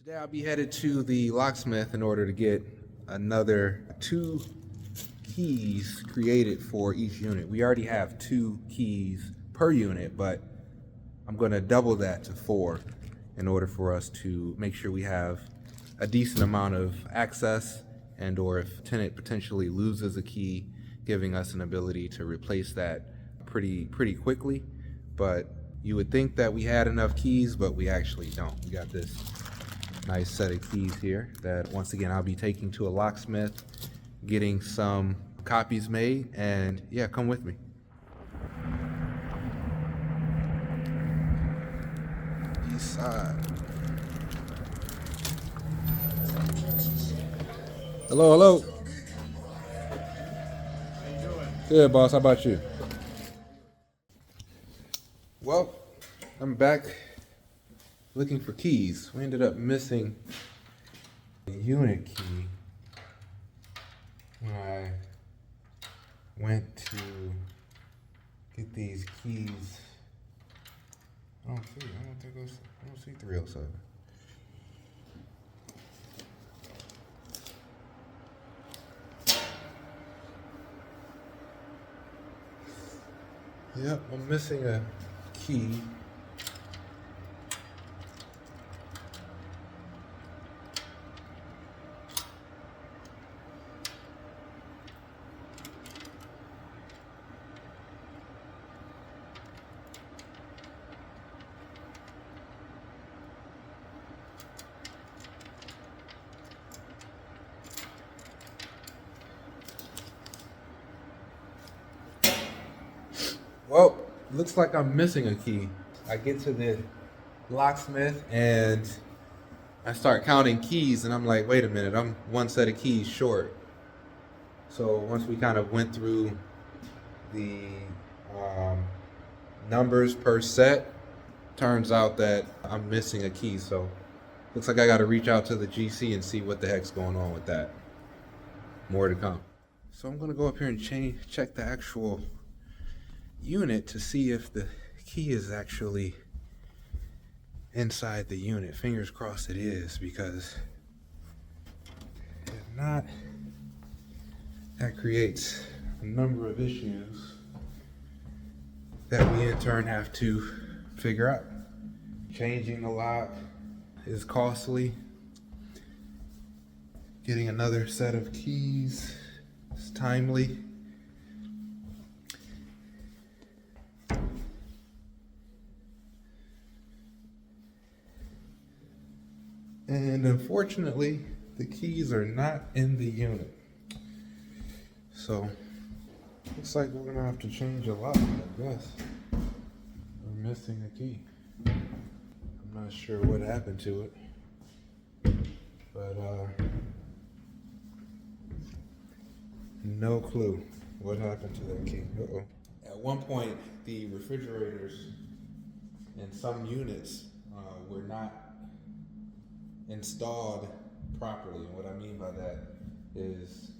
Today I'll be headed to the locksmith in order to get another 2 keys created for each unit. We already have 2 keys per unit, but I'm going to double that to 4 in order for us to make sure we have a decent amount of access, and or if a tenant potentially loses a key, giving us an ability to replace that pretty quickly. But you would think that we had enough keys, but we actually don't. We got this nice set of keys here that once again I'll be taking to a locksmith, getting some copies made, and yeah, come with me. East side. Hello. How you doing? Good, boss. How about you? Well, I'm back looking for keys. We ended up missing the unit key when I went to get these keys. I don't see 307. Yep, I'm missing a key. Well, looks like I'm missing a key. I get to the locksmith and I start counting keys, and I'm like, wait a minute, I'm 1 set of keys short. So once we kind of went through the numbers per set, turns out that I'm missing a key. So looks like I got to reach out to the GC and see what the heck's going on with that. More to come. So I'm going to go up here and check the actual unit to see if the key is actually inside the unit. Fingers crossed it is, because if not, that creates a number of issues that we in turn have to figure out. Changing the lock is costly. Getting another set of keys is timely. And unfortunately, the keys are not in the unit. So, looks like we're gonna have to change a lock, I guess. We're missing a key. I'm not sure what happened to it, but no clue what happened to that key. Uh-oh. At one point, the refrigerators in some units were not installed properly. And what I mean by that is,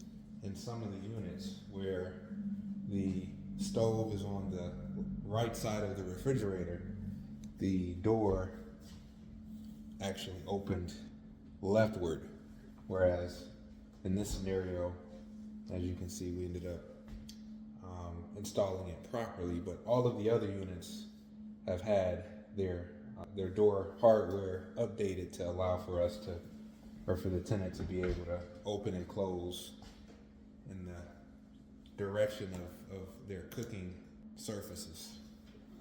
in some of the units where the stove is on the right side of the refrigerator, the door actually opened leftward, whereas in this scenario, as you can see, we ended up installing it properly. But all of the other units have had their door hardware updated to allow for us to, or for the tenant to be able to open and close in the direction of their cooking surfaces.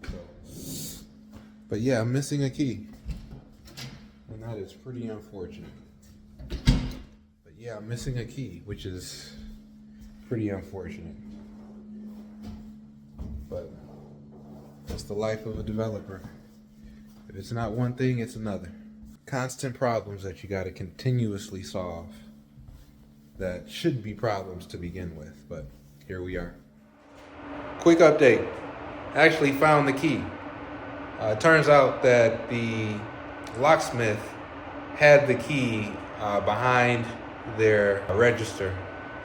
So, but yeah, I'm missing a key, and that is pretty unfortunate. But yeah, I'm missing a key, which is pretty unfortunate. But that's the life of a developer. If it's not one thing, it's another. Constant problems that you got to continuously solve that shouldn't be problems to begin with, but here we are. Quick update. I actually found the key. It turns out that the locksmith had the key behind their register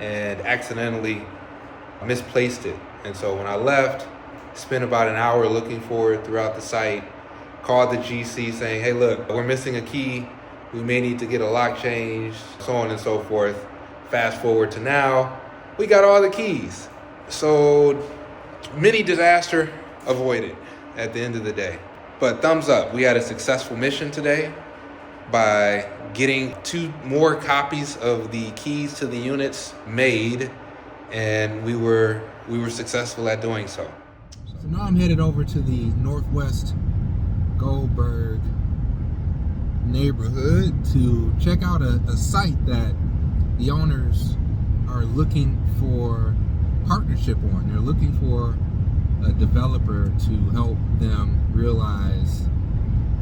and accidentally misplaced it. And so when I left, spent about an hour looking for it throughout the site, called the GC saying, hey, look, we're missing a key. We may need to get a lock changed, so on and so forth. Fast forward to now, we got all the keys. So mini disaster avoided at the end of the day. But thumbs up, we had a successful mission today by getting 2 more copies of the keys to the units made, and we were successful at doing so. So now I'm headed over to the Northwest Goldberg neighborhood to check out a site that the owners are looking for partnership on. They're looking for a developer to help them realize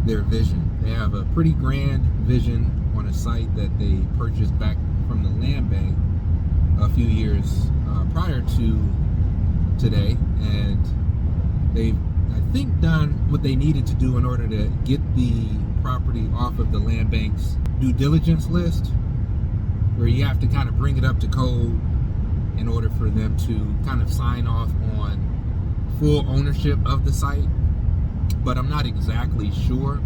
their vision. They have a pretty grand vision on a site that they purchased back from the land bank a few years prior to today, and they've, I think, done what they needed to do in order to get the property off of the land bank's due diligence list, where you have to kind of bring it up to code in order for them to kind of sign off on full ownership of the site. But I'm not exactly sure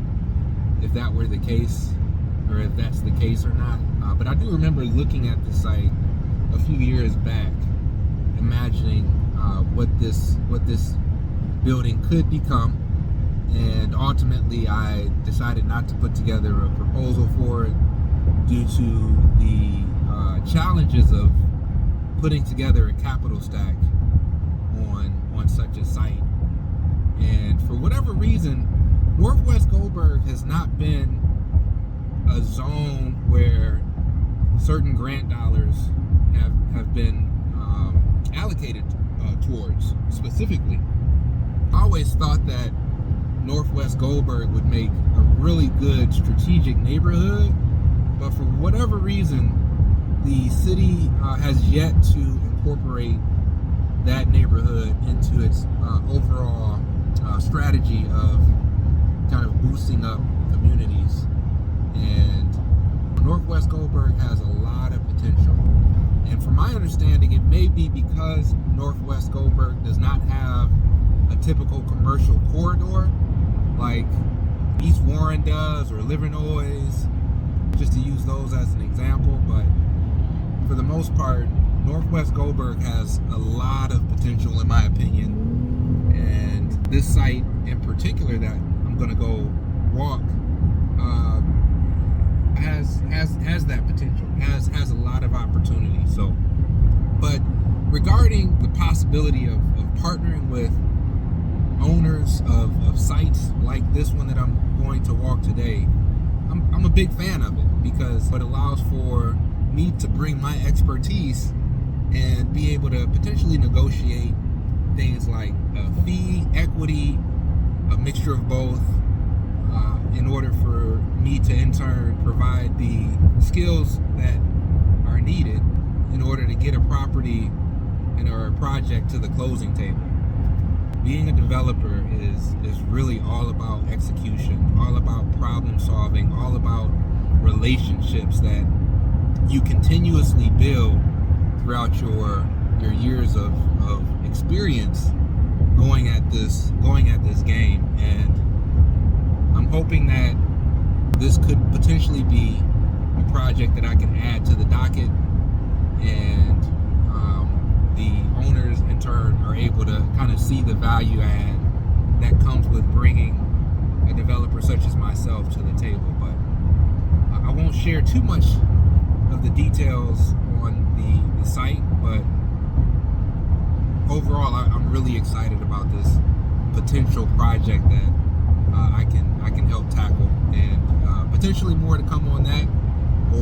if that were the case, or if that's the case or not. But I do remember looking at the site a few years back, imagining what this building could become, and ultimately I decided not to put together a proposal for it due to the challenges of putting together a capital stack on such a site. And for whatever reason, Northwest Goldberg has not been a zone where certain grant dollars have been allocated towards specifically. I always thought that Northwest Goldberg would make a really good strategic neighborhood, but for whatever reason, the city has yet to incorporate that neighborhood into its overall strategy of kind of boosting up communities. And Northwest Goldberg has a lot of potential. And from my understanding, it may be because Northwest Goldberg does not have a typical commercial corridor like East Warren does, or Livernois, just to use those as an example. But for the most part, Northwest Goldberg has a lot of potential, in my opinion. And this site in particular that I'm gonna go walk has that potential, has a lot of opportunity. So, but regarding the possibility of partnering with owners of sites like this one that I'm going to walk today, I'm a big fan of it, because it allows for me to bring my expertise and be able to potentially negotiate things like a fee, equity, a mixture of both, in order for me to in turn provide the skills that are needed in order to get a property or a project to the closing table. Being a developer is really all about execution, all about problem solving, all about relationships that you continuously build throughout your years of experience going at this game. And I'm hoping that this could potentially be a project that I can add to the docket, and the owners in turn are able to kind of see the value add that comes with bringing a developer such as myself to the table. But I won't share too much of the details on the site, but overall I'm really excited about this potential project that I can help tackle, and potentially more to come on that,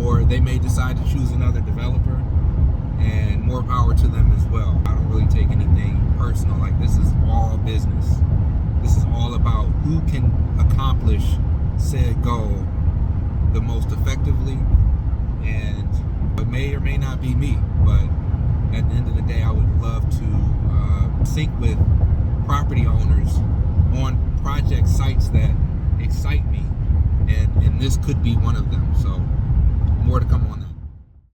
or they may decide to choose another developer, and more power to them as well. I don't really take anything personal. Like, this is all business. This is all about who can accomplish said goal the most effectively, and it may or may not be me, but at the end of the day, I would love to sync with property owners on project sites that excite me, and this could be one of them. So more to come on that.